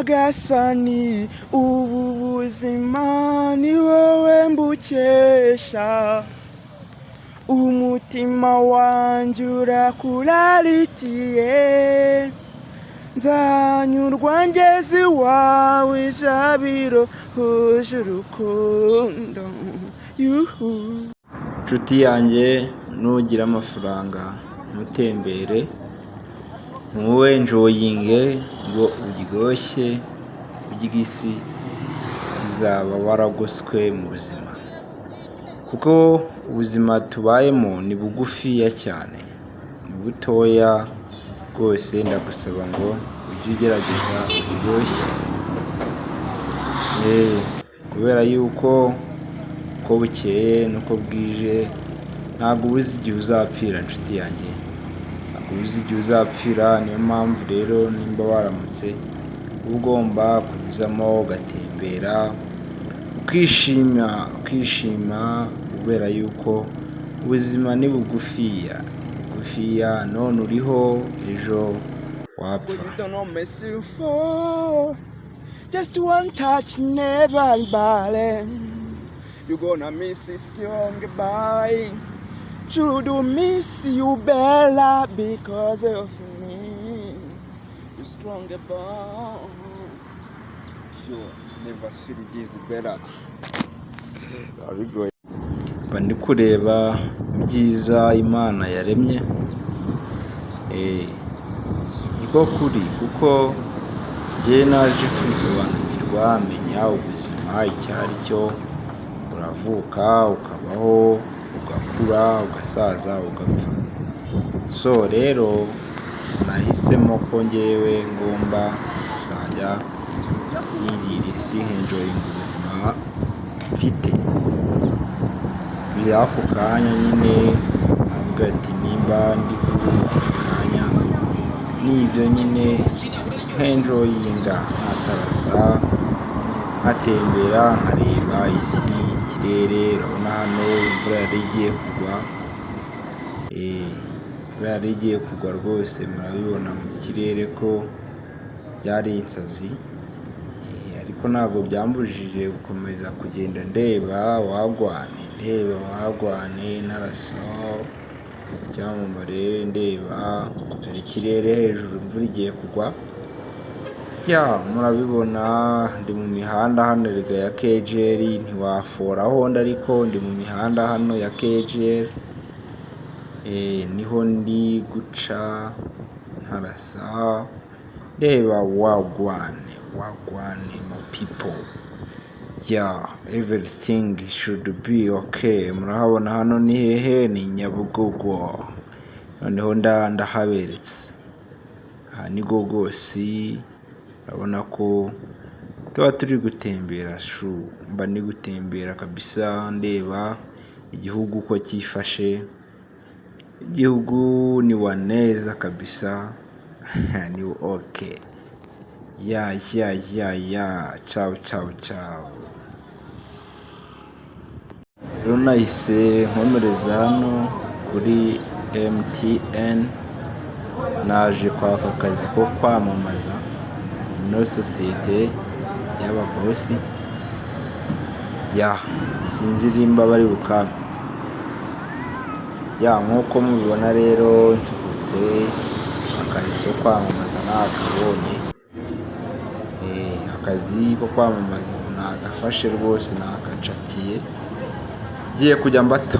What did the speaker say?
nyagasani, ubu buzima ni wowe mbukesha, umutima wanjye urakurarikiye, nzanyurwa ngeze iwawe ijabiro huje urukundo. Nshuti yanjye, nugira amafaranga ntutembere, ntuwenjoyinge ngo uryoshye urye isi, uzaba waragoswe mu buzima, kuko ubuzima tubayemo ni bugufiya cyane, ni butoya rwose. Ndagusaba ngo ujye ugerageza uryoshye, kubera yuko uko bukeye n'uko bwije ntabwo ubuze igihe uzapfira. Nshuti yanjye, ntabwo ubuze igihe uzapfira. Niyo mpamvu rero nimba waramutse uba ugomba kunyuzamo ugatembera, ukishima kubera yuko ubuzima ni bugufiya, none uriho, ejo wapfa. Just one touch, never bale. You gonna miss it strong goodbye. Should miss you Bella because of me. You strong bond. Sure, never see this better. Mba ndi kureba ibyiza Imana yaremye, niko kuri, kuko njye naje kwisobanukirwa, menya ubuzima icyo ari cyo. Uravuka, ukabaho, ugakura, ugasaza, ugapfa. So rero nahisemo ko njyewe ngomba kuzajya nirira isi, enjoyinga ubuzima mfite. Biri ako kanya nyine navuga ati nimba ndi kuri ako kanya nibyo nyine enjoyinga, nkatarasa, nkatembera, nkareba isi, ikirere. Urabona hano imvura yari igiye kugwa, imvura yari igiye kugwa rwose, murabibona mu kirere ko byari insazi, ariko ntabwo byambujije gukomeza kugenda ndeba wagwane, narasa icyamamare, ndeba dore ikirere hejuru, imvura igiye kugwa. Murabibona ndi mu mihanda hano ya KGL, ntiwaforaho ariko ndi mu mihanda hano ya KGL, niho ndi guca nkarasa, ndeba wagwane my people. Everything should be okay. Murahabona hano ni hehe? Ni Nyabugogo. Noneho ndahaberetse, aha ni Gogosi. Urabona ko tuba turi gutembera, mba ndi gutembera kabisa, ndeba igihugu uko cyifashe. Igihugu ni waneza kabisa, ni okay. Ciao. Rero nahise nkomereza hano kuri MTN, naje kwaka akazi ko kwamamaza ino sosiyete y'ababosi. Sinzi nimba bari bukampe. Nk'uko mubibona rero, nsohotse akazi ko kwamamaza nakabonye. Akazi ko kwamamaza nagafashe rwose, nakacakiye, ngiye kujya mbata